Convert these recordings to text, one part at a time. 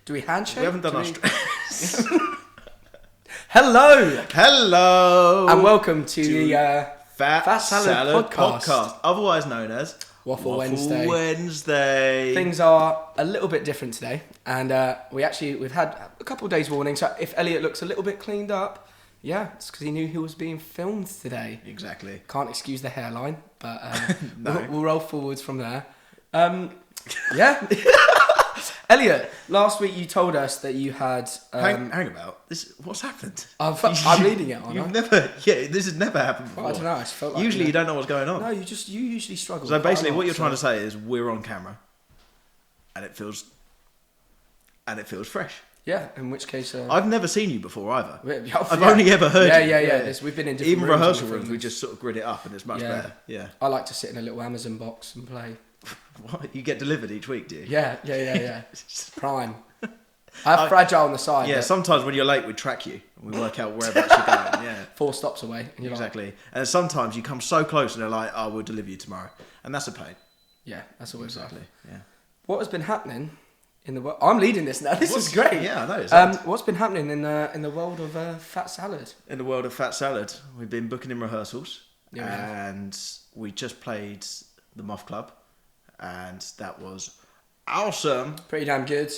Do we handshake? We haven't done our... Hello! And welcome to the Fat Salad Podcast. Otherwise known as... Waffle Wednesday. Wednesday. Things are a little bit different today. And we've had a couple of days warning. So if Elliot looks a little bit cleaned up, yeah, it's because he knew he was being filmed today. Exactly. Can't excuse the hairline, but No. we'll roll forwards from there. Yeah. Elliot, last week you told us that you had... hang about. What's happened? I'm reading it, aren't I? This has never happened before. Well, I don't know, I just felt like... Usually you don't know what's going on. No, you usually struggle. So basically what you're trying to say is we're on camera and it feels fresh. Yeah, in which case... I've never seen you before either. I've only ever heard you. Yeah. We've been in different Even rooms rehearsal rooms, we just sort of grid it up and it's much better. Yeah. I like to sit in a little Amazon box and play. What? You get delivered each week, do you? Yeah. Prime. I have Fragile on the side. Yeah, sometimes when you're late, we track you and we work out whereabouts you're going. Yeah, 4 stops away. And you're exactly. Like, and sometimes you come so close and they're like, "Oh, we'll deliver you tomorrow," and that's a pain. Yeah, that's always exactly. Yeah. What has been happening in the world? I'm leading this now. This is great. Yeah, I know. What's been happening in the world of Fat Salad? In the world of Fat Salad, we've been booking in rehearsals, Yeah, and we just played the Moth Club, and that was awesome. Pretty damn good.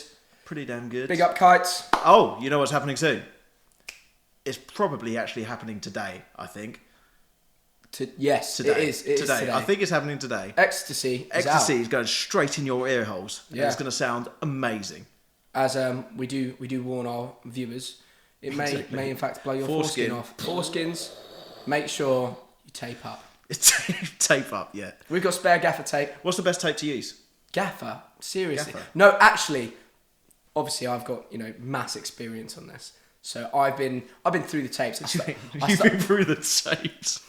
Pretty damn good. Big up kites. Oh, you know what's happening soon? It's probably actually happening today, I think. Yes, Today. it is. It is today. I think it's happening today. Ecstasy Ecstasy is going straight in your ear holes. Yeah. It's going to sound amazing. As we do warn our viewers, it may in fact blow your foreskin off. Foreskins, make sure you tape up. Tape up, yeah. We've got spare gaffer tape. What's the best tape to use? Gaffer? Seriously? Gaffer. No, actually, obviously I've got mass experience on this. So I've been through the tapes. You've been through the tapes.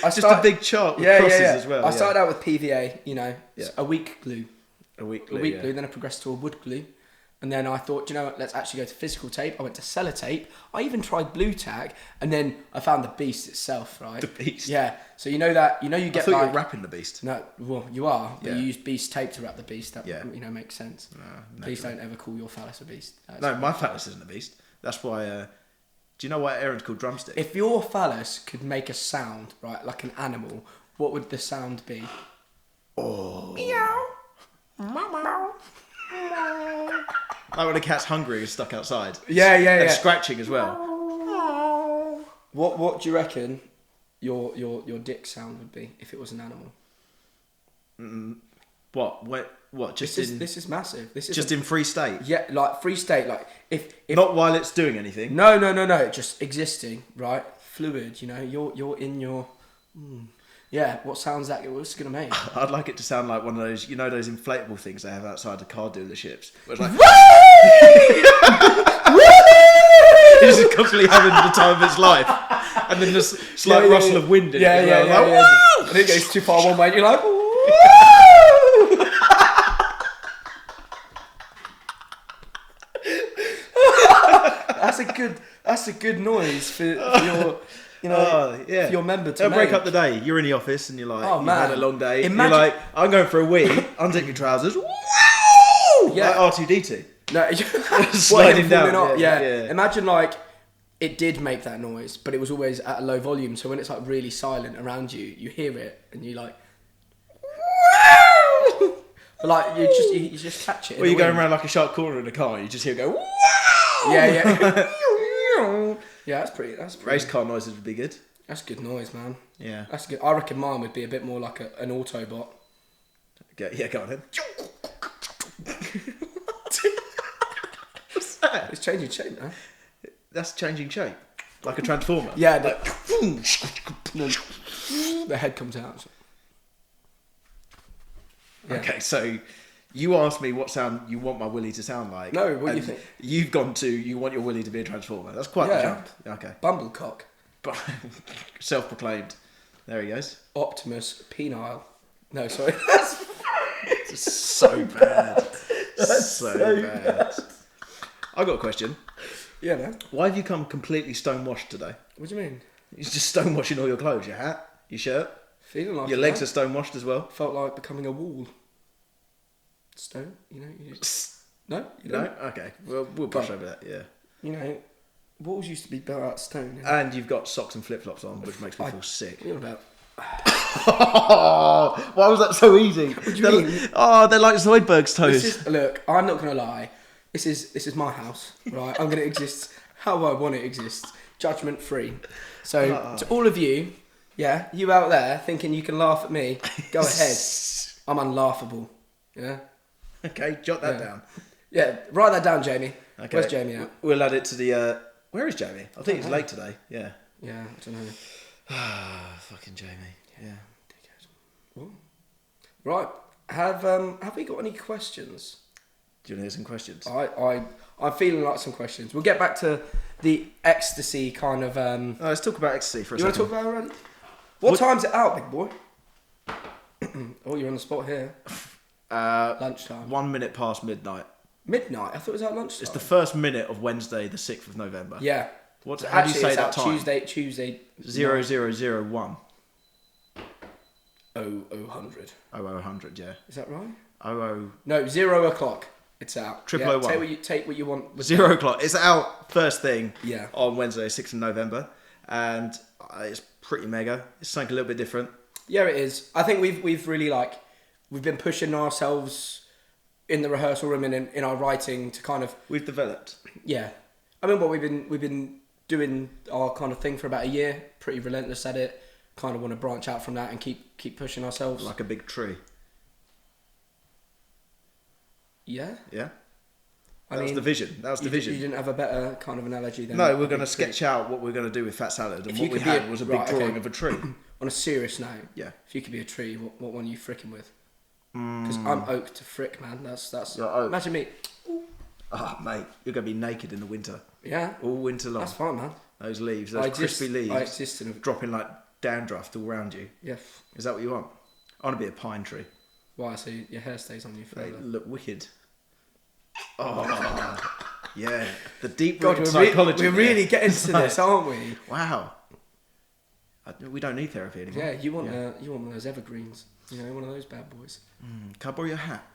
Just a big chart with crosses as well. I started out with PVA, a weak glue. A weak glue, glue, then I progressed to a wood glue. And then I thought, let's actually go to physical tape. I went to sellotape. I even tried blue tack, and then I found the beast itself, right? The beast? Yeah. So you get I thought you were wrapping the beast. No, well, you are, but Yeah. you use beast tape to wrap the beast. That, Yeah. makes sense. No, Please don't ever call your phallus a beast. No, my phallus isn't a beast. That's why... do you know why Aaron's called drumstick? If your phallus could make a sound, right, like an animal, what would the sound be? Oh. Meow. Like when a cat's hungry and stuck outside. Yeah. And scratching as well. What do you reckon your dick sound would be if it was an animal? What? Just This is massive. This is just in free state. Yeah, like free state. Like if not while it's doing anything. No. Just existing, right? Fluid. You're in your. Yeah. What sounds that? What's it gonna make? I'd like it to sound like one of those, those inflatable things they have outside the car dealerships. Where it's like, it's just constantly having the time of its life, and then just slight rustle of wind in it. And it goes too far one way, and you're like, woo! That's a good noise for your. For your member to They'll break make. up the day. You're in the office and you're like, Oh, you've man. had a long day. Imagine- You're like, I'm going for a wee. Unzip your trousers. Woo! Yeah. Like R2D2. No, Sliding down. Off. Yeah. Imagine it did make that noise, but it was always at a low volume. So when it's like really silent around you, you hear it and you like. But like you just catch it. Or you're going around like a sharp corner in a car and you just hear it go. Woo! Yeah. Yeah, that's pretty. Race car noises would be good. That's good noise, man. Yeah. That's good. I reckon mine would be a bit more like an Autobot. Yeah, go on then. What's that? It's changing shape now. That's changing shape. Like a transformer. Yeah. The head comes out. Yeah. Okay, so you asked me what sound you want my willy to sound like. No, what do you think? You've gone to, you want your willy to be a transformer. That's quite the jump. Okay. Bumblecock. Self-proclaimed. There he goes. Optimus penile. No, sorry. It's so bad. So bad. I got a question. Yeah, man. Why have you come completely stonewashed today? What do you mean? You're just stonewashing all your clothes, your hat, your shirt. Feeling like Your legs are stonewashed as well. Felt like becoming a wall. Stone, you know. No, you No, don't? okay. Well, we'll brush over that. Yeah. You know, walls used to be built out of stone. And you've got socks and flip flops on, which makes me feel sick. What are you on about? Why was that so easy? What do you mean? Oh, they're like Zoidberg's toes. Look, I'm not gonna lie. This is my house, right? I'm gonna exist how I want it to exist, judgment free. So to all of you, yeah, you out there thinking you can laugh at me, go ahead. I'm unlaughable. Yeah. Okay, jot that down. Yeah, write that down, Jamie. Okay. Where's Jamie at? We'll add it to the. Where is Jamie? I think he's late today. Yeah. Yeah, I don't know. Fucking Jamie. Yeah. What? Right. Have we got any questions? Do you want to hear some questions? I'm feeling like some questions. We'll get back to the Ecstasy kind of. Let's talk about Ecstasy for a You want second. to talk about it already? What time's it out, big boy? Oh, you're on the spot here. Lunchtime. 1 minute past midnight. Midnight? I thought it was at lunchtime. It's the first minute of Wednesday, the 6th of November. Yeah. How do you say it's that out time? Tuesday. 0001. 0000. 0000, yeah. Is that right? 00. No, 0 o'clock. It's out. Triple 01. Take what you want. With 0 o'clock. It's out first thing Yeah. on Wednesday, 6th of November. And it's pretty mega. It's something a little bit different. Yeah, it is. I think we've really we've been pushing ourselves in the rehearsal room and in our writing to kind of. We've developed. Yeah. I mean, we've been doing our kind of thing for about a year. Pretty relentless at it. Kind of want to branch out from that and keep pushing ourselves. Like a big tree. Yeah. Yeah. I That was the vision. You didn't have a better kind of analogy than. No, we're going to sketch out what we're going to do with Fat Salad, and what we had was a big drawing of a tree. On a serious note, Yeah. If you could be a tree, what one are you fricking with? Because I'm oak to frick, man. That's. You're oak. Imagine me. Oh, mate, you're going to be naked in the winter. Yeah. All winter long. That's fine, man. Those leaves, those crispy leaves. I exist in a. Dropping like dandruff all around you. Yeah. Is that what you want? I want to be a pine tree. Why? So your hair stays on you They forever. look wicked. Oh, yeah. The deep God, psychology. we're really getting to this, aren't we? Wow. We don't need therapy anymore. Yeah, you want one of those evergreens. You know, one of those bad boys. Can I borrow your hat?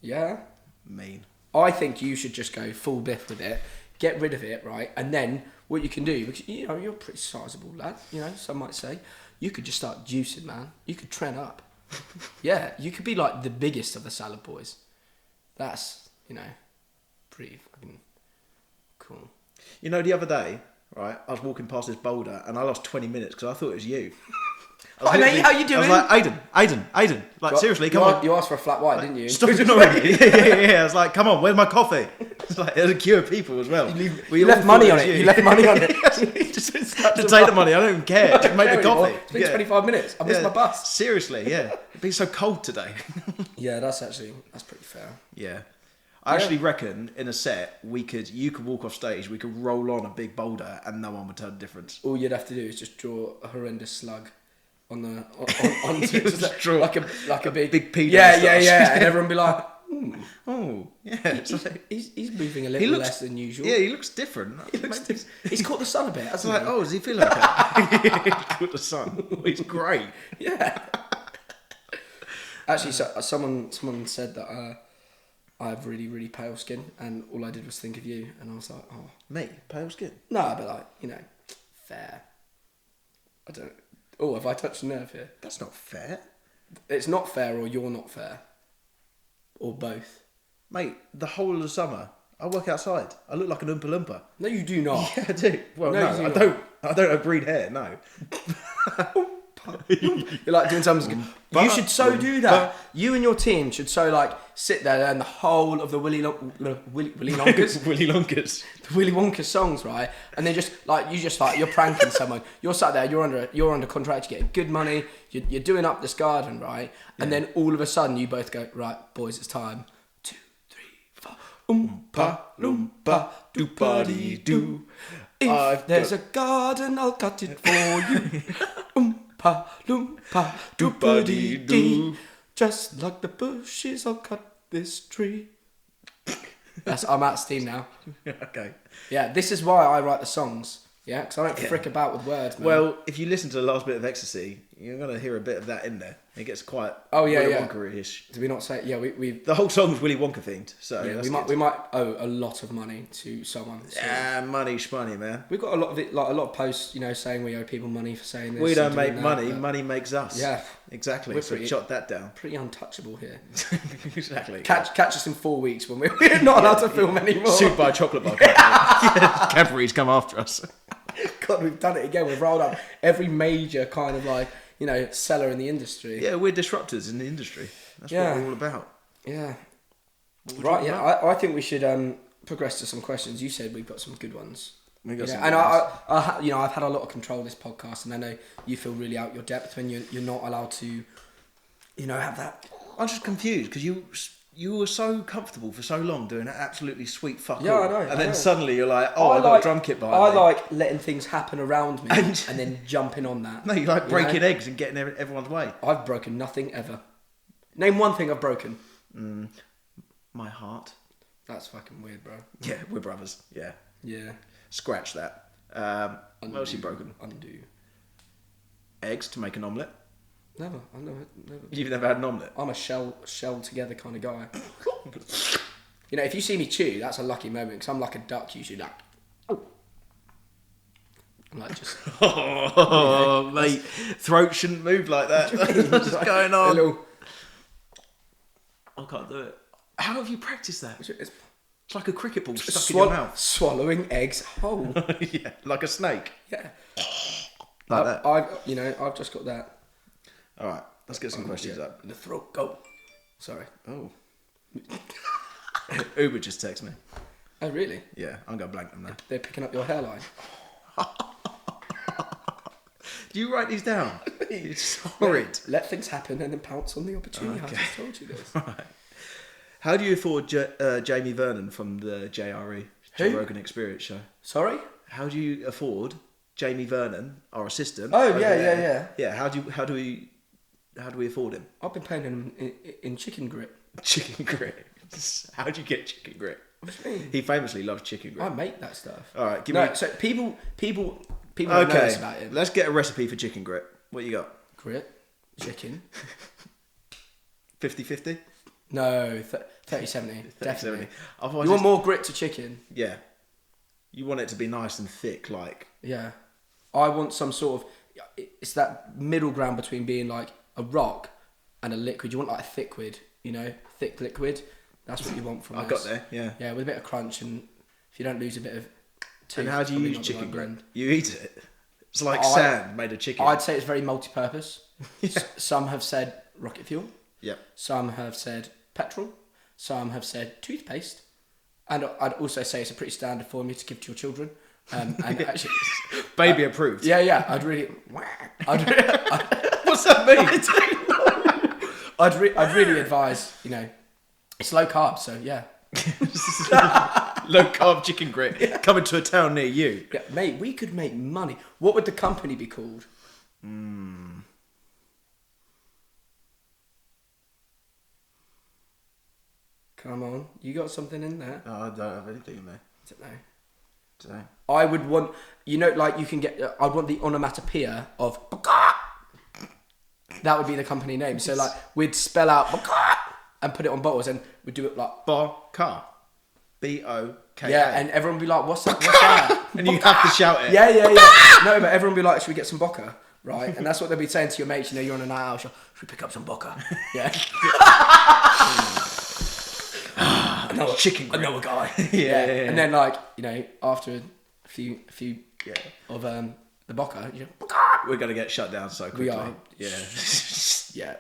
Yeah. Mean. I think you should just go full biff with it, get rid of it, right? And then what you can do, because you know you're a pretty sizable lad, you know, some might say, you could just start juicing, man. You could trend up. Yeah, you could be like the biggest of the salad boys. That's, you know, pretty fucking cool. You know, the other day, right, I was walking past this boulder and I lost 20 minutes because I thought it was you. Hi mate, how you doing? I was like, Aiden. Like, seriously, come on. You asked for a flat white, didn't you? Stop ignoring me. Yeah. I was like, come on, where's my coffee? It's like, there's a queue of people as well. You left money on it. You left money on it. Just to take the money, I don't even care. Just make the coffee. It's been 25 minutes. I missed my bus. Seriously, yeah. It's been so cold today. Yeah, that's pretty fair. Yeah. I actually reckon in a set you could walk off stage, we could roll on a big boulder and no one would tell the difference. All you'd have to do is just draw a horrendous slug on draw like a big pedo. Yeah, and everyone be like, oh, yeah. He's moving a little less than usual. Yeah, he looks different. He's caught the sun a bit, hasn't he? Oh, does he feel okay? He's caught the sun. He's great. Yeah. Actually, someone said that I have really, really pale skin, and all I did was think of you, and I was like, oh. Me? Pale skin? No, but like, you know, fair. I don't. Oh, have I touched a nerve here? That's not fair. It's not fair, or you're not fair. Or both. Mate, the whole of the summer, I work outside. I look like an Oompa Loompa. No, you do not. Yeah, I do. Well, no, I don't have breed hair, no. You're like doing something. You should do that. You and your team should sit there and the whole of the Willy Lonkers, Willy Lonkers, the Willy Wonka songs, right? And then you're pranking someone. You're sat there. You're under contract. You're getting good money. You're doing up this garden, right? And then all of a sudden you both go, right, boys, it's time. 2, 3, 4. Oompa loompa doopity doo. If there's a garden, I'll cut it for you. Oompa loompa doopity dee. Just like the bushes, I'll cut this tree. I'm at Steam now. Okay. Yeah, this is why I write the songs. Yeah, because I don't frick about with words, man. Well, if you listen to the last bit of Ecstasy, You're gonna hear a bit of that in there. It gets quite Willy Wonka-ish. Did we not say? Yeah, we The whole song's Willy Wonka themed. So yeah, that's we might owe a lot of money to someone. So. Yeah, money shmoney, man. We've got a lot of it, like a lot of posts, saying we owe people money for saying this. We don't make that, money. Money makes us. Yeah, exactly. So jot that down. Pretty untouchable here. Exactly. Catch us in 4 weeks when we're not allowed to film anymore. Sued by a chocolate bar company. Cadbury's come after us. God, we've done it again. We've rolled up every major kind of seller in the industry. Yeah, we're disruptors in the industry. That's what we're all about. Yeah. Right. Yeah. I think we should progress to some questions. You said we've got some good ones. We got some. And I've had a lot of control of this podcast, and I know you feel really out your depth when you're not allowed to, have that. I'm just confused because you were so comfortable for so long doing an absolutely sweet fuck Yeah, all. I know. And then suddenly you're like, I got a drum kit behind me. I like letting things happen around me and then jumping on that. No, you like breaking eggs and getting everyone's way. I've broken nothing ever. Name one thing I've broken. My heart. That's fucking weird, bro. Yeah, we're brothers. Yeah. Yeah. Scratch that. What else you broken? Undo. Eggs to make an omelette. Never. I've never. You've never had an omelette? I'm a shell together kind of guy. If you see me chew, that's a lucky moment because I'm like a duck usually. Like, I'm like just. Oh, mate, throat shouldn't move like that. What's going on? I can't do it. How have you practiced that? It's like a cricket ball stuck in your mouth. Swallowing eggs whole. Yeah, like a snake. Yeah. Like that. I've just got that. All right, let's get some questions up. The throat go. Sorry. Oh. Uber just texted me. Oh, really? Yeah, I'm going to blank them now. They're picking up your hairline. Do you write these down? It's horrid. Let things happen and then pounce on the opportunity. Okay. I just told you this. Right. How do you afford Jamie Vernon from the JRE, Joe Rogan Experience show? Sorry? How do you afford Jamie Vernon, our assistant? Oh, yeah. Yeah, how do we afford him? I've been paying him in chicken grit. Chicken grit. How do you get chicken grit? What do you mean? He famously loves chicken grit. I make that stuff. All right, give me. So people don't know this about him. Let's get a recipe for chicken grit. What you got? Grit, chicken. 50-50? No, 30-70. Definitely. Otherwise you want more grit to chicken? Yeah. You want it to be nice and thick, like. Yeah. I want some sort of. It's that middle ground between being like a rock and a liquid. You want like a thick liquid. That's what you want from I got there, yeah. Yeah, with a bit of crunch, and if you don't lose a bit of tooth. And how do you probably use not the chicken right grit? blend. You eat it. It's like sand made of chicken. I'd say it's very multi-purpose. Yeah. Some have said rocket fuel. Yeah. Some have said petrol. Some have said toothpaste. And I'd also say it's a pretty standard formula to give to your children. And actually, baby approved. Yeah. I'd really. What's that mean? I'd really advise. It's low carb, so yeah. Low carb chicken grit coming to a town near you. Yeah, mate, we could make money. What would the company be called? Come on, you got something in there? Oh, I don't have anything in there. I don't know. Today. I would want, like you can get. I'd want the onomatopoeia of. That would be the company name. So like we'd spell out and put it on bottles, and we'd do it like Bar-car. B-O-K-A. Yeah, and everyone would be like, "What's that? What's that?" And you have to shout it. Yeah. No, but everyone would be like, "Should we get some vodka?" Right, and that's what they'd be saying to your mates. You're on a night out. Should we pick up some vodka? Yeah. Chicken grit. I know a guy. Yeah. And then after a few of the vodka, we're gonna get shut down so quickly. We are. Yeah. Yeah.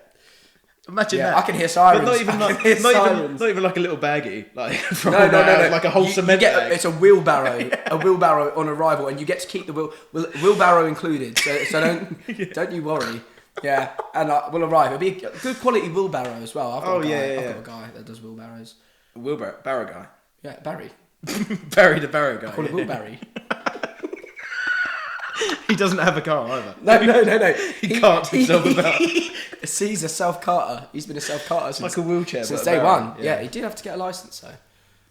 Imagine that. I can hear sirens. But not even like a little baggie, like from no. like a whole cement bag. It's a wheelbarrow, on arrival, and you get to keep the wheelbarrow included. So don't you worry. Yeah, and we'll arrive. It'll be a good quality wheelbarrow as well. I've got a guy that does wheelbarrows. Barrow guy. Yeah, Barry. Barry the Barrow guy. Call it Wheelbarry. He doesn't have a car either. No. He can't himself about. He's a self-carter. He's been a self-carter since, like a wheelchair, since but day Barrow. one. Yeah, he did have to get a license though.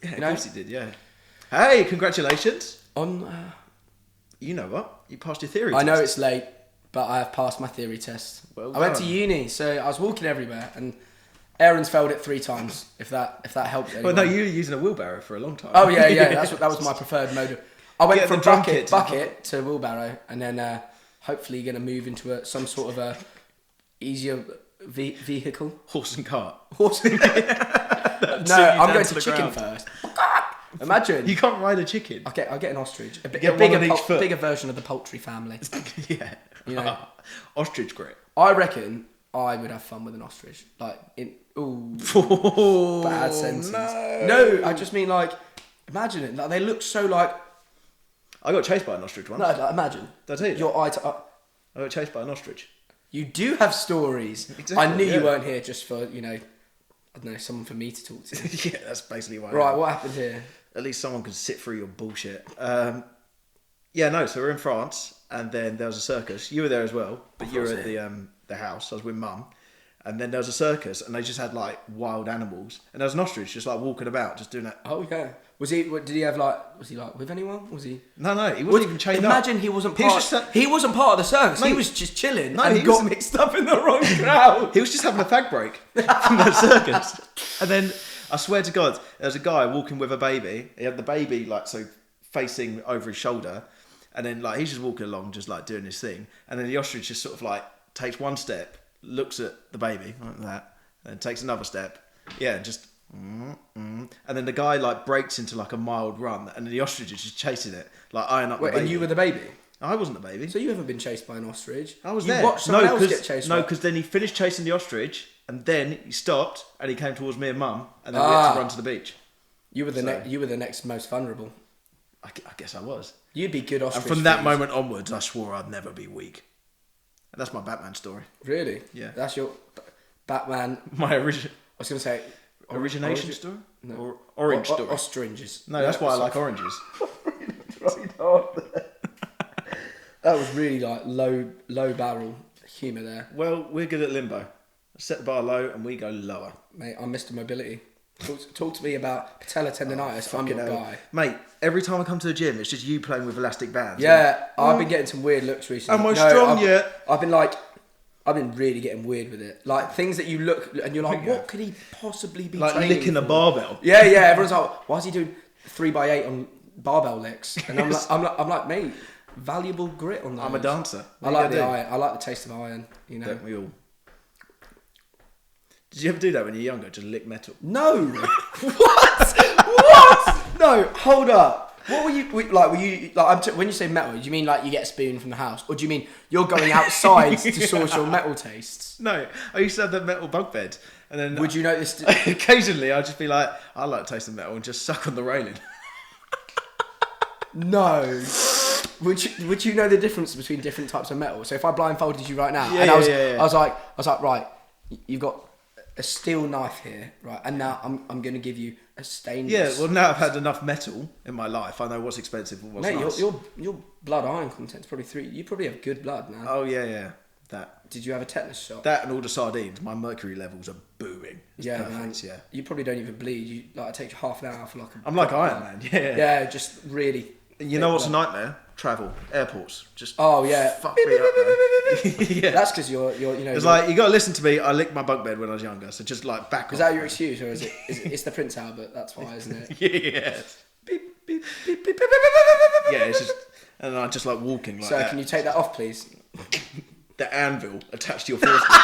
Yeah, of course he did. Yeah. Hey, congratulations. On. You know what? You passed your theory. I know test. it's late, but I have passed my theory test. Well I went to done. uni, so I was walking everywhere, and Aaron's failed it 3 times. If that helps anyone. Well, no, you were using a wheelbarrow for a long time. Oh yeah. That was my preferred mode. I went Get from the drum kit bucket to wheelbarrow, and then hopefully going to move into some sort of a easier vehicle. Horse and cart. Horse. No, I'm going to chicken first. Imagine. You can't ride a chicken. I'll get an ostrich. A Get one on each foot. bigger version of the poultry family. Yeah. You know. Ostrich grit. I reckon I would have fun with an ostrich. Like bad sentence. No, I just mean like, imagine it. Like they look so like. I got chased by an ostrich once. No, like, imagine. Did I tell you that? Your eye to. I got chased by an ostrich. You do have stories. Exactly, I knew yeah. you weren't here just for I don't know, someone for me to talk to. Yeah, that's basically why. Right, what happened here? At least someone could sit through your bullshit. So we're in France, and then there was a circus. You were there as well, but you were at the house. I was with Mum, and then there was a circus, and they just had like wild animals, and there was an ostrich just like walking about, just doing that. Oh yeah. Was he with anyone? Was he? No, he wasn't even chained Imagine up. he wasn't He was part. just He wasn't part of the circus. He Mate, was just chilling no, and he got was- mixed up in the wrong crowd. He was just having a fag break from the circus. And then, I swear to God, there was a guy walking with a baby. He had the baby, like, so facing over his shoulder. And then, like, he's just walking along, just, like, doing his thing. And then the ostrich just sort of, like, takes one step, looks at the baby, like that, and then takes another step. Yeah, just... And then the guy, like, breaks into, like, a mild run. And then the ostrich is just chasing it, like, eyeing up the Wait, baby. and you were the baby? I wasn't the baby. So you haven't been chased by an ostrich? I was you there. Watched someone else get chased. No, because then he finished chasing the ostrich, and then he stopped, and he came towards me and Mum, and then we had to run to the beach. You were the next most vulnerable. I guess I was. You'd be good ostrich. And from that food. moment onwards, I swore I'd never be weak. And that's my Batman story. Really? Yeah. That's your Batman. My I was going to say origination story? No. Or orange story? Ostriches. No, that's why I like oranges. That was really like low barrel humour there. Well, we're good at limbo. Set the bar low and we go lower. Mate, I'm Mr. Mobility. Talk to me about patella tendonitis. I'm your guy. Mate, every time I come to the gym, it's just you playing with elastic bands. Yeah, I've been getting some weird looks recently. Am I strong yet? I've been really getting weird with it. Like things that you look and you're like, what could he possibly be like training licking a for? barbell. Yeah. Everyone's like, why is he doing 3x8 on barbell licks? And I'm like, mate, valuable grit on those. I'm a dancer. I like the iron. I like the taste of iron. You know. Don't we all? Did you ever do that when you were younger? Just lick metal? No. What? No. Hold up. What were you like? Were you like? When you say metal, do you mean like you get a spoon from the house, or do you mean you're going outside to source your metal tastes? No, I used to have the metal bunk bed, and then Would you notice? occasionally I'd just be like, I like to taste the metal and just suck on the railing. No. Would you know the difference between different types of metal? So if I blindfolded you right now, Yeah, and yeah. I was like, right, you've got a steel knife here, right, and now I'm going to give you a stainless. Yeah, well now I've had enough metal in my life. I know what's expensive and what's Mate, nice. your blood iron content's probably 3. You probably have good blood now. Oh yeah, that. Did you have a tetanus shot? That and all the sardines. My mercury levels are booming. It's Yeah, perfect, man. yeah. You probably don't even bleed. You like it takes you half an hour for like a. I'm like Iron Man. Yeah. Yeah, just really. You know what's a nightmare? Travel, airports. Just Oh yeah. fuck me up, man. Yeah. That's because you're you know. It's like you got to listen to me. I licked my bunk bed when I was younger, so just like back. Is off, that your man. excuse, or is it? It's the Prince Albert. That's why, isn't it? Yeah. Beep, beep, beep, beep, beep, beep, beep, beep. Yeah, it's just, and I just like walking like Sir, that. can you take that off, please? The anvil attached to your foreskin.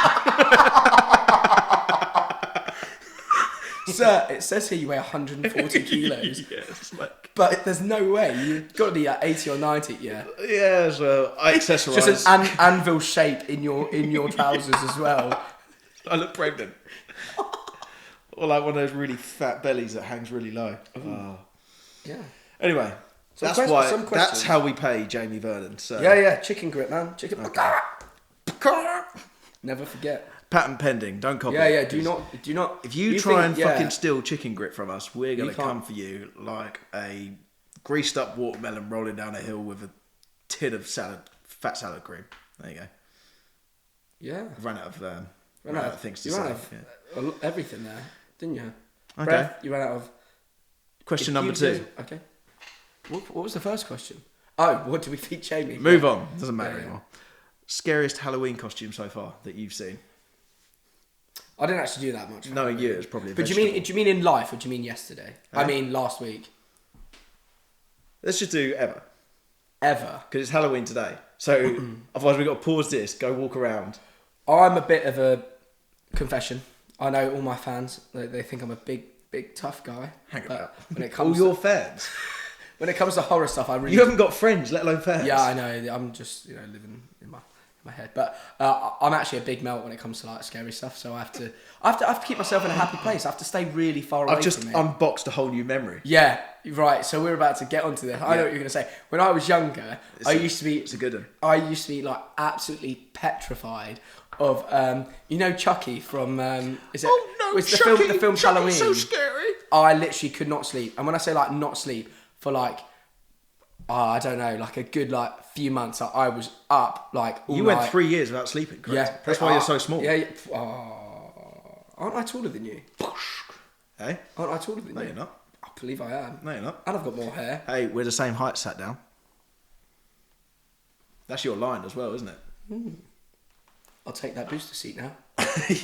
Sir, it says here you weigh 140 kilos, Yes, like but there's no way. You've got to be at 80 or 90. Yeah. yeah, so I accessorise. Just an anvil shape in your trousers as well. I look pregnant. Or like one of those really fat bellies that hangs really low. Oh. Yeah. Anyway, Some that's quest- why. some That's questions. how we pay Jamie Vernon. So Yeah. Chicken grip, man. Chicken. Okay. Never forget. Patent pending. Don't copy. Yeah. it, Do 'cause not. If you try think- and yeah. fucking steal chicken grit from us, we're gonna You can't- come for you like a greased up watermelon rolling down a hill with a tin of fat salad cream. There you go. Yeah. I've run out of things to you say. ran out of everything there, didn't you? Okay. Breath, you ran out of. Question number 2. Okay. What was the first question? Oh, what do we feed Jamie? Move on. Doesn't matter Yeah. anymore. scariest Halloween costume so far that you've seen? I didn't actually do that much. Knowing you, it's probably a But do vegetable. you mean in life or do you mean yesterday? Huh? I mean last week. Let's just do ever. Ever. Because it's Halloween today. So otherwise we've got to pause this, go walk around. I'm a bit of a confession. I know all my fans, they think I'm a big tough guy. Hang but about. when it comes All your fans. when it comes to horror stuff, I really You haven't got friends, let alone fans. Yeah, I know. I'm just living in my head. But I'm actually a big melt when it comes to like scary stuff. So I have to keep myself in a happy place. I have to stay really far away I've just from it. unboxed a whole new memory. Yeah, right. So we're about to get onto this. I know what you're going to say. When I was younger, It's a good one. I used to be like absolutely petrified of Chucky from is it? Oh no, it's the Chucky, film Chucky's Halloween. so scary. I literally could not sleep, and when I say like not sleep for like. I don't know, like a good few months. I was up like all You night. went 3 years without sleeping, correct? Yeah, That's why you're so small. Yeah. Aren't I taller than you? Hey? Aren't I taller than No, you? you're not. I believe I am. No, you're not. And I've got more hair. Hey, we're the same height sat down. That's your line as well, isn't it? I'll take that booster seat now.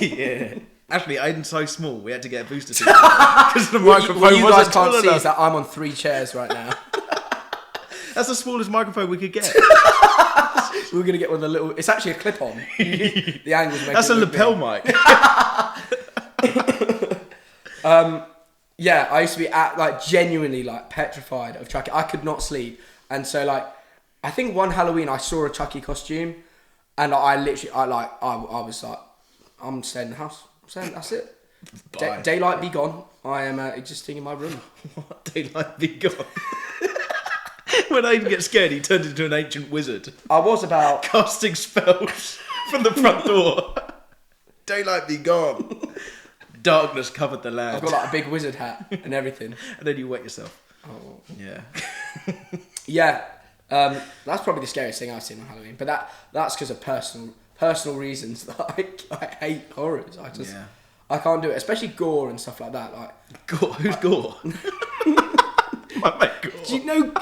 Yeah. Actually, Aiden's so small, we had to get a booster seat because the microphone What you guys wasn't can't tall see enough. is that I'm on 3 chairs right now. That's the smallest microphone we could get. We're going to get one of the little... It's actually a clip-on. The angles make That's it a look lapel big. mic. Yeah, I used to be genuinely petrified of Chucky. I could not sleep. And so I think one Halloween I saw a Chucky costume and I was like, I'm staying in the house. I'm staying, that's it. Bye. Daylight be gone. I am existing in my room. What? Daylight be gone. When Aiden gets scared, he turns into an ancient wizard, I was about... casting spells from the front door. Daylight be gone. Darkness covered the land. I've got a big wizard hat and everything. And then you wet yourself. Oh. Yeah. Yeah, that's probably the scariest thing I've seen on Halloween. But that's because of personal reasons that I hate horrors. Yeah. I can't do it, especially gore and stuff like that. Gore? Who's Gore? My mate Gore. Do you know,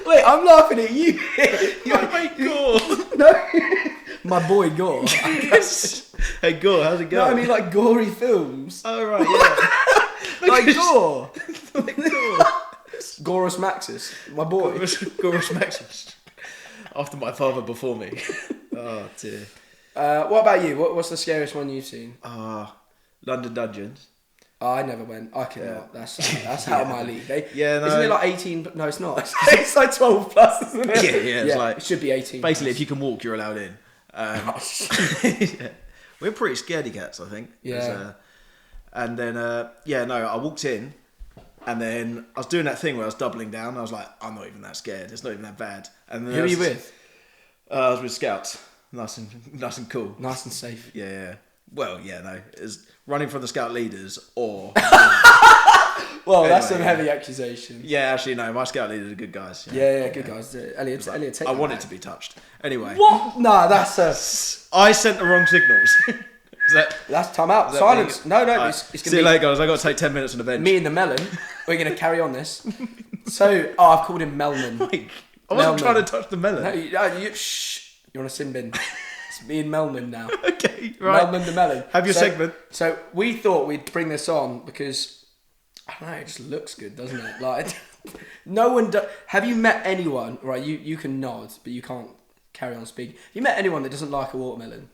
Wait, I'm laughing at you. My mate Gore. No, my boy Gore. Hey Gore, how's it No, going? I mean gory films. Oh right, yeah. Like Gore. Like Gore. Gorus Maxis, my boy. Gorus Maxis. After my father before me. Oh dear. What about you? What's the scariest one you've seen? London Dungeons. Oh, I never went. I cannot. That's out of my league. Yeah, no. Isn't it 18? But no, it's not. It's 12 plus, isn't it? Yeah, it's it should be 18. Basically, plus. if you can walk, you're allowed in. Yeah. We're pretty scaredy cats, I think. Yeah. And then, I walked in, and then I was doing that thing where I was doubling down. I was like, I'm not even that scared. It's not even that bad. And then Who are you with? I was with Scouts. Nice and cool. Nice and safe. Yeah. Well, yeah, no. It's running from the Scout leaders or... Well, that's Anyway, some heavy accusation. Yeah, actually, no. My Scout leaders are good guys. Yeah, good guys. Elliot, take I that wanted back. to be touched. Anyway. What? Nah, that's I sent the wrong signals. that's time out. that Silence. being- No, Alright, it's see gonna you be later, guys. I got to take 10 minutes on the bench. me and the melon. We're gonna carry on this. So, I've called him Melman. Mike, I wasn't Melman. trying to touch the melon. No, shh. You're on a sin bin. It's me and Melman now. Okay, right. Melman the melon. Have your segment. So we thought we'd bring this on because I don't know, it just looks good, doesn't it? No one. Have you met anyone? Right, you can nod, but you can't carry on speaking. Have you met anyone that doesn't like a watermelon?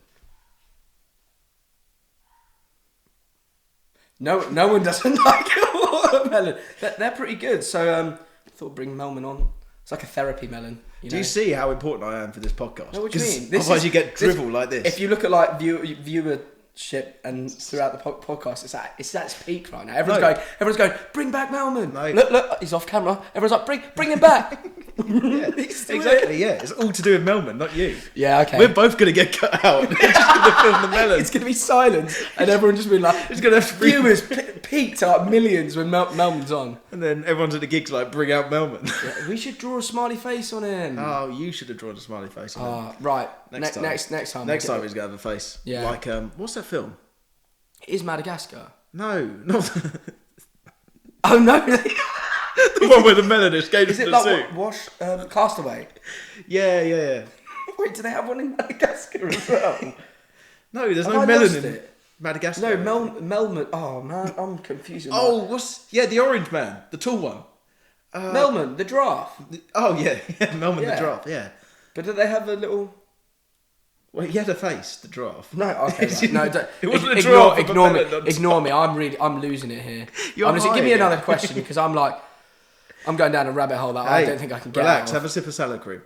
No one doesn't like a watermelon. They're pretty good. So I thought we'd bring Melman on. It's like a therapy melon. Do you see how important I am for this podcast? No, what do you mean? Otherwise, you get drivel like this. If you look at viewership and throughout the podcast, it's at its peak right now. Everyone's going, bring back Melman. No. Look, he's off camera. Everyone's like, bring him back. Yeah, exactly. Yeah, it's all to do with Melman, not you. Yeah, okay. We're both gonna get cut out. We're just gonna film the melon. It's going to be silent, and everyone just being like, It's gonna viewers peaked to like millions when Melman's on. And then everyone's at the gigs like, bring out Melman. Yeah, we should draw a smiley face on him. Oh, you should have drawn a smiley face on him. Right. Next time. Next time. Next time he's gonna have a face. Yeah. Like what's that film? It is Madagascar. No, not. Oh no! The one where the melon escaped Is from it the like soup. Castaway? Yeah. Wait, do they have one in Madagascar as well? No, there's Have no I melon lost in it? Madagascar. No, Melman. Oh man, I'm confusing. The orange man, the tall one. Melman, the giraffe. Melman Yeah. the giraffe, yeah. But do they have a little? Well, he had a face, the giraffe. No, okay, right. No, don't, It wasn't a ignore, giraffe with a ignore me. melon on top. Ignore me. I'm losing it here. You're I'm give high me again. another question because I'm going down a rabbit hole that I don't think I can get relax, out of. have a sip of salad cream.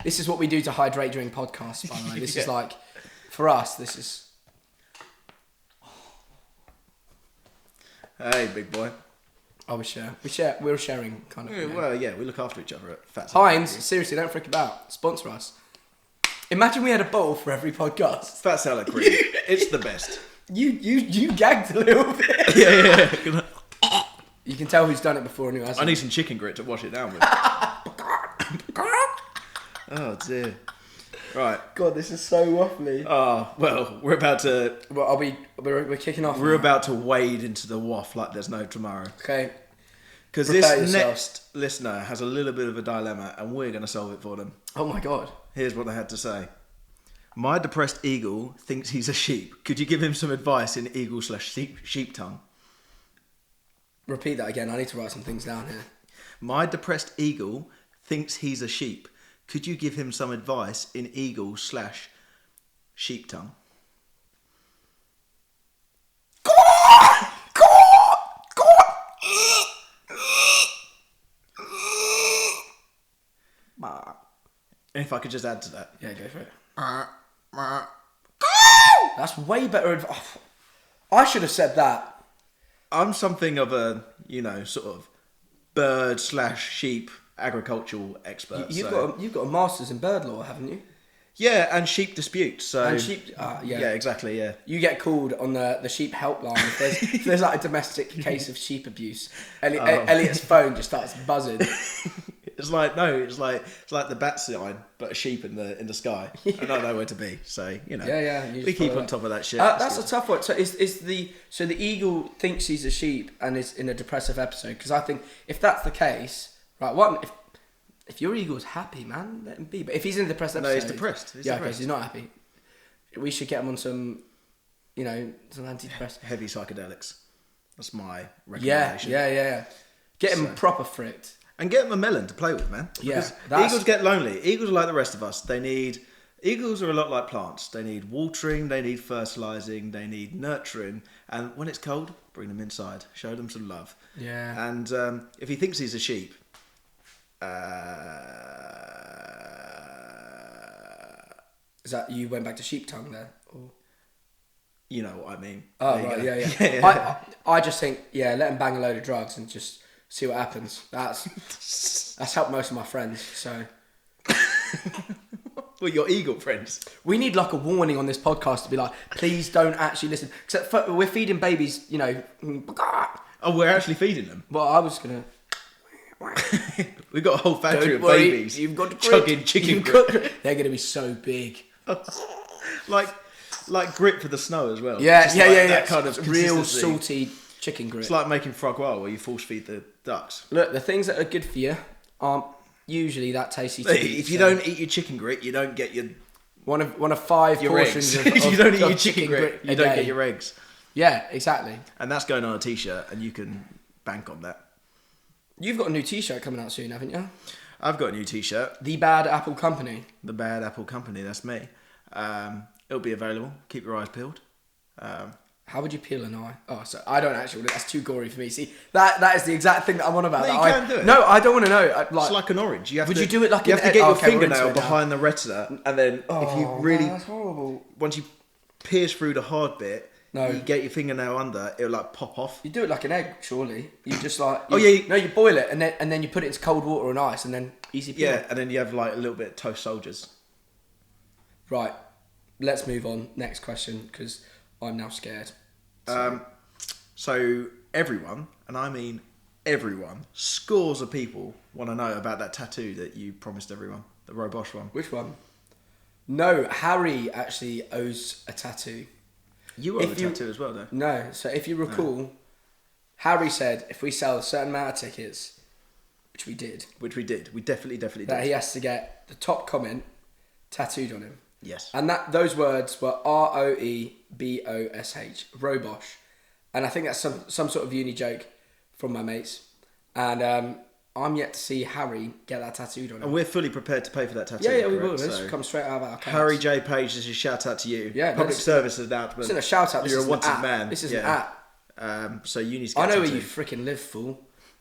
This is what we do to hydrate during podcasts, by the way. This is like, for us, this is... Hey, big boy. Oh, we're sharing, kind of. Yeah, You know. well, yeah, we look after each other at Fat Salad Heinz, seriously, don't freak about. Sponsor us. Imagine we had a bottle for every podcast. Fat salad cream. It's the best. You gagged a little bit. Yeah. You can tell who's done it before and who hasn't. I need some chicken grit to wash it down with. Oh, dear. Right. God, this is so waffly. Oh, well, we're about to... Well, we're kicking off. We're now. about to wade into the waff like there's no tomorrow. Okay. Because Prepare this yourself. next listener has a little bit of a dilemma and we're going to solve it for them. Oh my God. Here's what they had to say. My depressed eagle thinks he's a sheep. Could you give him some advice in eagle/sheep tongue? Repeat that again. I need to write some things down here. My depressed eagle thinks he's a sheep. Could you give him some advice in eagle/sheep tongue? And if I could just add to that. Yeah, go for it. That's way better advice. I should have said that. I'm something of a, sort of bird/sheep agricultural expert. You've so. got a master's in bird law, haven't you? Yeah, and sheep disputes. So And sheep. Yeah. Yeah, exactly. Yeah. You get called on the sheep helpline if there's like a domestic case of sheep abuse. Elliott's phone just starts buzzing. It's like the bat sign, but a sheep in the sky. I don't know where to be. So Yeah. we keep on top of that shit. That's a tough one. So the eagle thinks he's a sheep and is in a depressive episode? Because I think if that's the case, right? If your eagle's happy, man, let him be. But if he's in a depressed episode, No, he's depressed. He's because he's not happy. We should get him on some antidepressants. Heavy psychedelics. That's my recommendation. Yeah. Get him proper fricked. And get them a melon to play with, man. Yeah, Because eagles get lonely. Eagles are like the rest of us. Eagles are a lot like plants. They need watering, they need fertilising, they need nurturing. And when it's cold, bring them inside. Show them some love. Yeah. And if he thinks he's a sheep... Is that you went back to sheep tongue there? Or? You know what I mean. Oh, There you right, go. yeah. I just think, let him bang a load of drugs and just see what happens. That's helped most of my friends, so... Well, your eagle friends. We need like a warning on this podcast to be like, please don't actually listen. Except we're feeding babies, Oh, we're actually feeding them. Well, I was going to... We've got a whole factory Don't of worry, babies you've got chugging chicken grit. They're going to be so big. like grit for the snow as well. Yeah, Just yeah. That kind of real consistency. salty chicken grit. It's like making frog roll where you force feed the ducks. Look, the things that are good for you aren't usually that tasty to eat. If you don't eat your chicken grit, you don't get your one of 5 portions eggs. of If you don't eat of your chicken grit, you a don't day. get your eggs. Yeah, exactly. And that's going on a t-shirt, and you can bank on that. You've got a new t-shirt coming out soon, haven't you? I've got a new t-shirt. The Bad Apple Company. The Bad Apple Company, that's me. It'll be available. Keep your eyes peeled. How would you peel an eye? Oh, so I don't actually. That's too gory for me. See, that is the exact thing that I'm on about. No, that you can do it. No, I don't want to know. It's like an orange. Would you do it like you an have to get your okay, we're into fingernail it now. behind the retina, and then if you really, that's horrible. once you pierce through the hard bit, No. you get your fingernail under, it'll like pop off. You do it like an egg, surely. You just like you boil it and then you put it into cold water and ice and then easy peel. Yeah, and then you have like a little bit of toast soldiers. Right, let's move on. Next question because I'm now scared. So everyone, and I mean everyone, scores of people want to know about that tattoo that you promised everyone, the Robosh one. Which one? No, Harry actually owes a tattoo. You owe a tattoo as well, though. No, so if you recall, Harry said if we sell a certain amount of tickets, which we did, We definitely that did. he has to get the top comment tattooed on him. Yes. And those words were ROEBOSH, Robosh. And I think that's some sort of uni joke from my mates. And I'm yet to see Harry get that tattooed on him. And we're fully prepared to pay for that tattoo. Yeah, we will. correct? This will come straight out of our accounts. Harry J. Page, this is a shout out to you. Yeah, Public service announcement. This isn't a shout out. This You're is a wanted an app. man. This is an app. So you need to get I know a where tattoo. you freaking live, fool.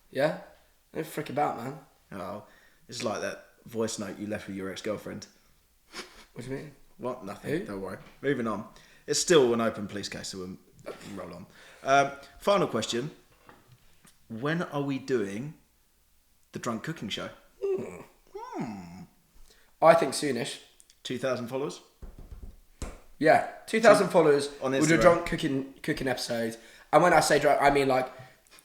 Yeah? Don't frick about, man. Oh, it's like that voice note you left with your ex-girlfriend. What do you mean? What? Nothing. Who? Don't worry. Moving on. It's still an open police case, so we'll roll on. Final question. When are we doing the drunk cooking show? I think soonish. 2,000 followers? Yeah, 2,000 followers. On We'll do a Instagram. drunk cooking episode. And when I say drunk, I mean like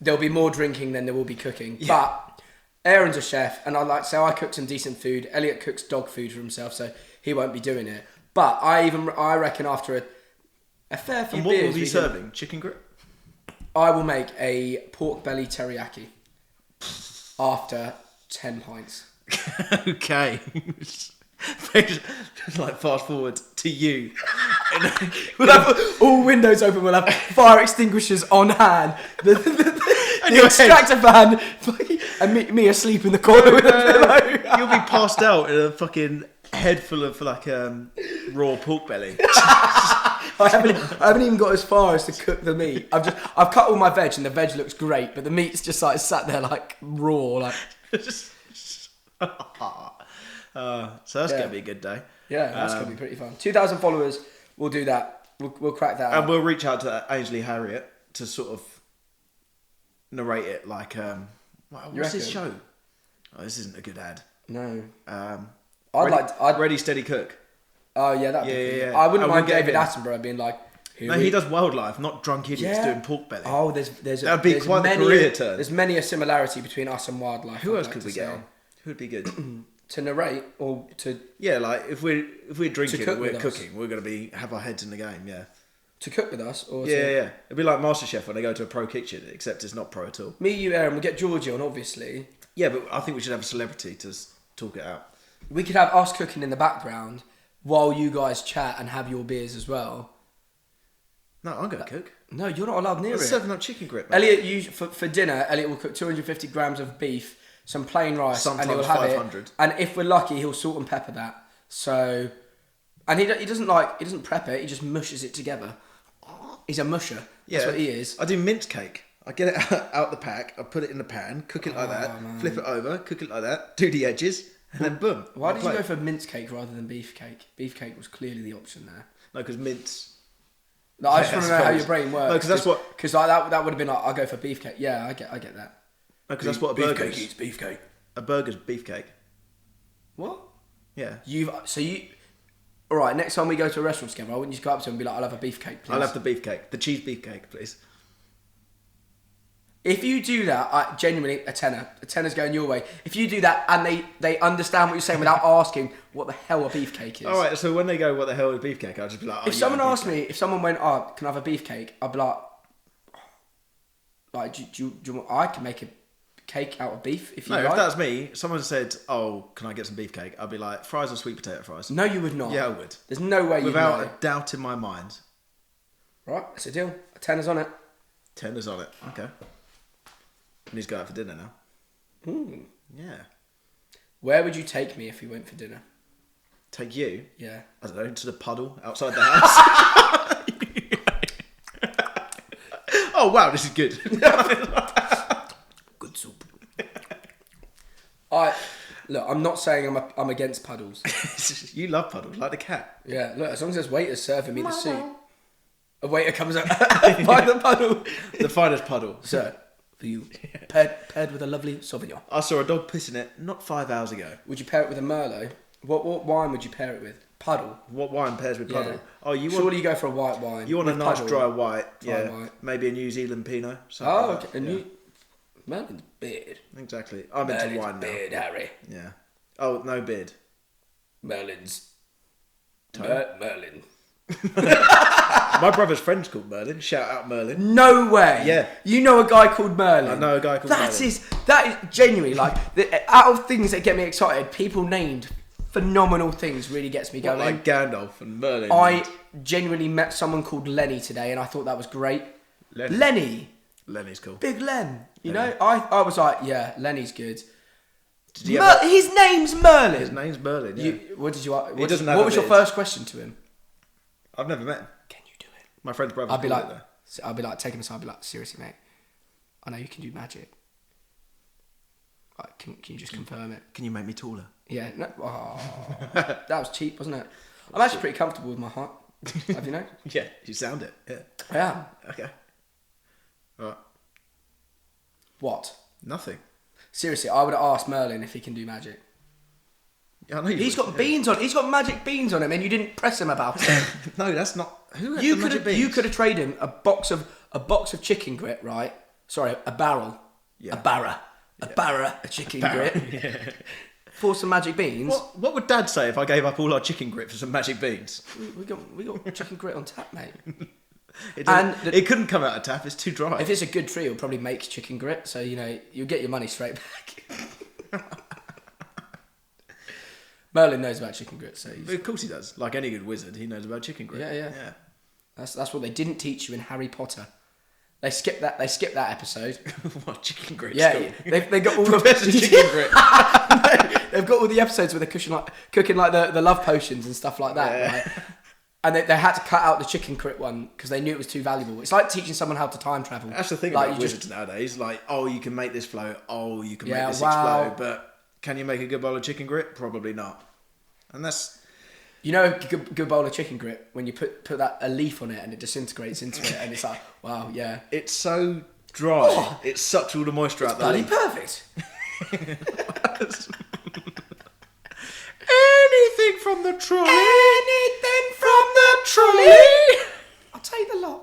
there'll be more drinking than there will be cooking. Yeah. But Aaron's a chef, and I like so I cook some decent food. Elliot cooks dog food for himself, so he won't be doing it. But I reckon after a fair few And what beers, will be we serving? Chicken grip? I will make a pork belly teriyaki after 10 pints. Okay. Just like fast forward to you. We'll have all windows open. We'll have fire extinguishers on hand. The your extractor fan, and me asleep in the corner with a pillow. You'll be passed out in a fucking head full of like raw pork belly. I haven't even got as far as to cook the meat. I've cut all my veg, and the veg looks great, but the meat's just like sat there like raw. Like So that's gonna be a good day. yeah, that's gonna be pretty fun. 2,000 followers. We'll do that. We'll crack that. And out. we'll reach out to Ainsley Harriott to sort of narrate it like, what's his show? Oh, this isn't a good ad. No. I'd Ready, Steady, Cook. Oh yeah, that'd be Yeah, cool. yeah. I wouldn't And mind we'll get David him. Attenborough being like. No, he does wildlife, not drunk idiots Yeah. doing pork belly. Oh, there's That'd be quite the career turn. There's many a similarity between us and wildlife. Who I'd else like could to we get say. on? Who would be good? To narrate or to Yeah, like if we're drinking, cook we're with us. cooking. We're gonna have our heads in the game. Yeah. cook with us or Yeah. It'd be like MasterChef when they go to a pro kitchen, except it's not pro at all. Me, you, Aaron. We'll get Georgie on, obviously. Yeah, but I think we should have a celebrity to talk it out. We could have us cooking in the background while you guys chat and have your beers as well. No, I'm gonna cook. No, you're not allowed near I'm it. serving up chicken grip. Man. Elliot, for dinner, Elliot will cook 250 grams of beef, some plain rice, Sometimes and he'll have 500. it. And if we're lucky, he'll salt and pepper that. So, and he doesn't prep it. He just mushes it together. He's a musher. That's what he is. I do mince cake. I get it out the pack. I put it in the pan, cook it like that, man. flip it over, cook it like that, do the edges, and then boom. Why on did plate. you go for mince cake rather than beef cake? Beef cake was clearly the option there. No, because mince. No, I just Yeah, want I to know how suppose. your brain works. No, 'cause that's what- Because like that would have been like, I'll go for beefcake. Yeah, I get that. No, because that's what a burger Beefcake is. eats beefcake. A burger's beefcake. What? Yeah. All right. Next time we go to a restaurant together, I wouldn't just go up to him and be like, "I'll have a beefcake, please." I'll have the beefcake. The cheese beefcake, please. If you do that, I genuinely a tenner. A tenner's going your way. If you do that and they understand what you're saying without asking what the hell a beefcake is. All right, so when they go, what the hell is beefcake? I'll just be like, oh, If someone asked me, if someone went, "Oh, can I have a beefcake?" I'd be like, do you want, I can make a cake out of beef if you No, like. if that's me, someone said, oh, can I get some beefcake? I'd be like, fries or sweet potato fries? No, you would not. Yeah, I would. There's no way you'd Without know. a doubt in my mind. Right, that's a deal. A tenner's on it. Tender's on it. Okay. And he's going out for dinner now. Yeah. Where would you take me if we went for dinner? Take you, Yeah. I don't know, to the puddle outside the house. Oh, wow, this is good. Good soup. Look, I'm not saying I'm against puddles. You love puddles, like the cat. Yeah, look, as long as there's waiters serving me the soup. A waiter comes up by the puddle. The finest puddle. Sir, for you, paired with a lovely Sauvignon. I saw a dog piss in it not 5 hours ago. Would you pair it with a Merlot? What wine would you pair it with? Puddle. What wine pairs with puddle? Yeah. Oh, you want Surely you go for a white wine. you want a with nice puddle. dry white, Dry yeah. white. Maybe a New Zealand Pinot. something Oh, like okay. that, And yeah. you... Merlin's beard. Exactly. I'm into Merlin's wine now. beard, Harry. Yeah. Oh, no beard. Merlin's... Toe? Merlin. My brother's friend's called Merlin. Shout out Merlin. No way. Yeah. You know a guy called Merlin. I know a guy called Merlin. That is genuinely like out of things that get me excited. People named phenomenal things really gets me going. Like Gandalf and Merlin. I genuinely met someone called Lenny today, and I thought that was great. Lenny. Lenny's cool. Big Len. You know, I was like, yeah, Lenny's good. His name's Merlin. His name's Merlin. Yeah. What was your beard. first question to him? I've never met him. Can you do it? My friend's brother. I'll be like, take him aside. I'll be like, seriously, mate. I know you can do magic. Like, can you just confirm it? Can you make me taller? Yeah. No. Oh, that was cheap, wasn't it? I'm actually pretty comfortable with my heart. Have you know? Yeah, you sound it. Yeah. I am. Okay. All right. What? Nothing. Seriously, I would have asked Merlin if he can do magic. Yeah, I know He's got beans on. He's got magic beans on him, and you didn't press him about it. No, that's not. Who had You the could magic have. beans? You could have traded him a box of chicken grit, right? Sorry, a barrel. Yeah. A barra of chicken grit. Yeah. For some magic beans. What would Dad say if I gave up all our chicken grit for some magic beans? We got chicken grit on tap, mate. It couldn't come out of tap. It's too dry. If it's a good tree, it'll probably make chicken grit, so you know you'll get your money straight back. Merlin knows about chicken grit, so Of course he does. Like any good wizard, he knows about chicken grit. Yeah. That's what they didn't teach you in Harry Potter. They skipped that episode. What, chicken grit? Yeah, they got all Professor Chicken Grit. They've got all the episodes where they're cooking like the love potions and stuff like that, right? And they had to cut out the chicken grit one because they knew it was too valuable. It's like teaching someone how to time travel. That's the thing like about wizards nowadays. Like, oh, you can make this float. Oh, you can make this explode. But can you make a good bowl of chicken grit? Probably not. And that's... You know, a good bowl of chicken grit when you put a leaf on it and it disintegrates into it, and it's like, wow, yeah. It's so dry. Oh, it sucks all the moisture out the bloody leaf. Perfect. Anything from the trolley. Anything from the trolley. I'll take the lot.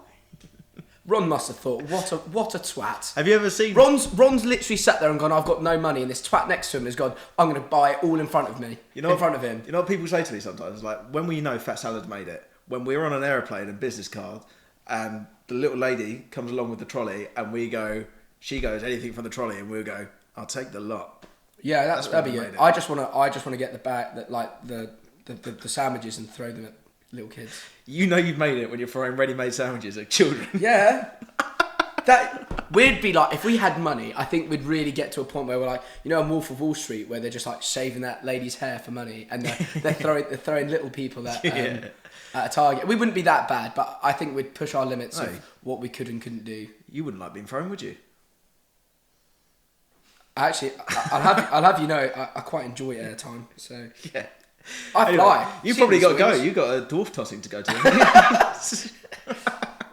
Ron must have thought, what a twat. Have you ever seen... Ron's literally sat there and gone, I've got no money, and this twat next to him has gone, I'm going to buy it all in front of me. In front of him. You know what people say to me sometimes? Like, when we know Fat Salad made it, when we're on an aeroplane and business card, and the little lady comes along with the trolley, and she goes, anything from the trolley, and we'll go, I'll take the lot. Yeah, that'd be it. I just want to get the bag, the sandwiches and throw them at little kids. You know you've made it when you're throwing ready-made sandwiches at children. Yeah. We'd be like, if we had money, I think we'd really get to a point where we're like, you know, in Wolf of Wall Street, where they're just like shaving that lady's hair for money, and they're throwing little people at a target. We wouldn't be that bad, but I think we'd push our limits of what we could and couldn't do. You wouldn't like being thrown, would you? Actually, I'll have you know, I quite enjoy airtime. So yeah. I fly. You've probably got to go. You've got a dwarf tossing to go to.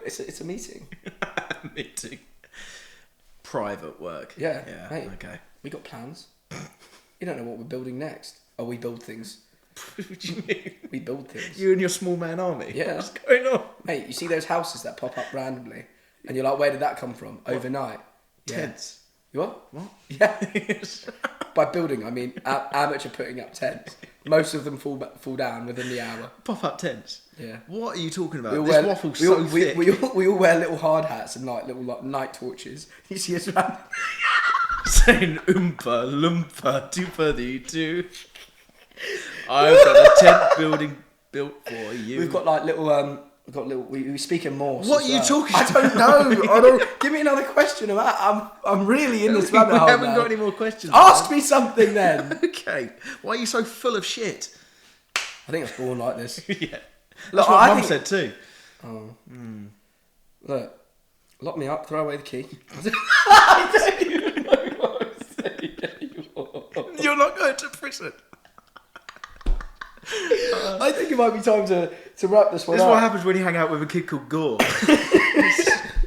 It's a meeting. Meeting. Private work. Yeah. Mate, okay. We got plans. You don't know what we're building next. Oh, we build things. What do you mean? We build things. You and your small man army? Yeah. What's going on? Mate, you see those houses that pop up randomly? And you're like, where did that come from? What? Overnight. Tents. You what? What? Yeah. By building, I mean amateur putting up tents. Most of them fall down within the hour. Pop-up tents? Yeah. What are you talking about? This waffle's so thick. We all wear little hard hats and like little night torches. You see us around saying Oompa Loompa Doopity-doo. I've got a tent building built for you. We've got like little we speak in Morse. What are you talking about? I don't know. Give me another question about I'm really in this rabbit hole. I haven't now. got any more questions. Ask me something then. Okay. Why are you so full of shit? I think I was born like this. Yeah. That's what Mum said too. Oh. Look, lock me up, throw away the key. I don't even know what I'm saying anymore. You're not going to prison. I think it might be time to wrap this one up. This is what happens when you hang out with a kid called Gore.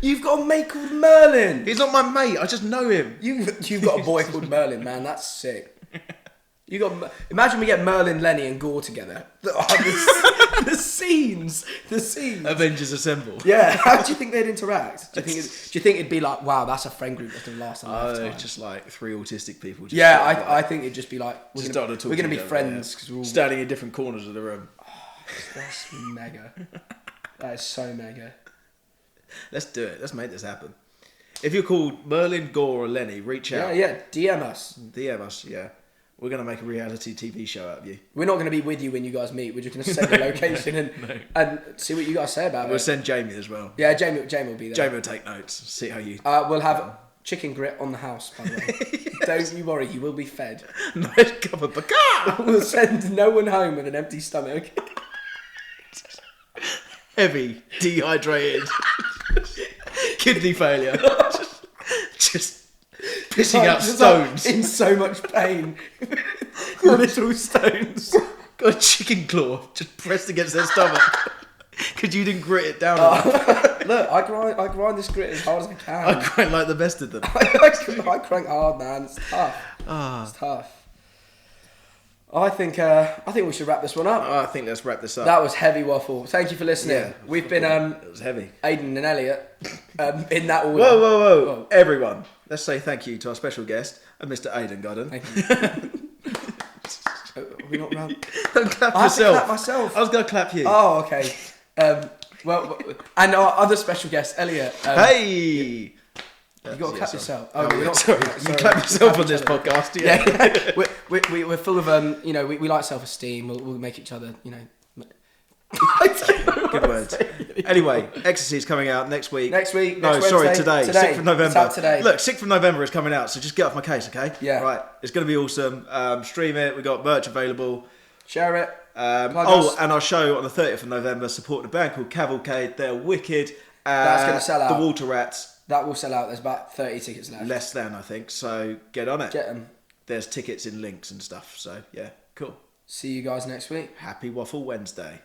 You've got a mate called Merlin. He's not my mate, I just know him. You've got a boy called Merlin, man. That's sick. Imagine we get Merlin, Lenny and Gore together. The scenes. Avengers Assemble. Yeah. How do you think they'd interact? Do you think it'd be like, wow, that's a friend group that's going to last a lifetime? Just like three autistic people. I think it'd just be like, we're going to be friends because we're all standing in different corners of the room. That's mega. That is so mega. Let's do it. Let's make this happen. If you're called Merlin, Gore, or Lenny, reach out. Yeah. DM us. DM us, yeah. We're going to make a reality TV show out of you. We're not going to be with you when you guys meet. We're just going to send the location and see what you guys say about it. We'll send Jamie as well. Yeah, Jamie will be there. Jamie will take notes. See how you... We'll have chicken grit on the house, by the way. Yes. Don't you worry, you will be fed. Nice cup of pecan! We'll send no one home with an empty stomach. Heavy, dehydrated, kidney failure. Just pissing out stones. In so much pain. Little stones. Got a chicken claw just pressed against their stomach. Because you didn't grit it down Look, I grind this grit as hard as I can. I grind like the best of them. I crank hard, man. It's tough. It's tough. I think we should wrap this one up. I think let's wrap this up. That was heavy waffle. Thank you for listening. Yeah, we've been it was heavy. Aydan and Elliott in that order. Whoa. Everyone, let's say thank you to our special guest, Mr. Aydan Godden. Thank you. Are we not round? Don't clap yourself. I have to clap myself. I was going to clap you. Oh, okay. Well, and our other special guest, Elliot. Hey! You got to clap yourself. Oh, we're not sorry. You clap yourself on this podcast. Yeah. We're full of we like self-esteem. We'll make each other, Good words. Anyway, Ecstasy is coming out next week. Next week. No, next sorry, Wednesday. today. 6th of November. It's out today. Look, 6th of November is coming out, so just get off my case, okay? Yeah. Right. It's going to be awesome. Stream it. We've got merch available. Share it. And our show on the 30th of November, supporting a band called Cavalcade. They're wicked. That's going to sell out. The Water Rats. That will sell out. There's about 30 tickets left. Less than, I think. So get on it. Get them. There's tickets in links and stuff. So, yeah, cool. See you guys next week. Happy Waffle Wednesday.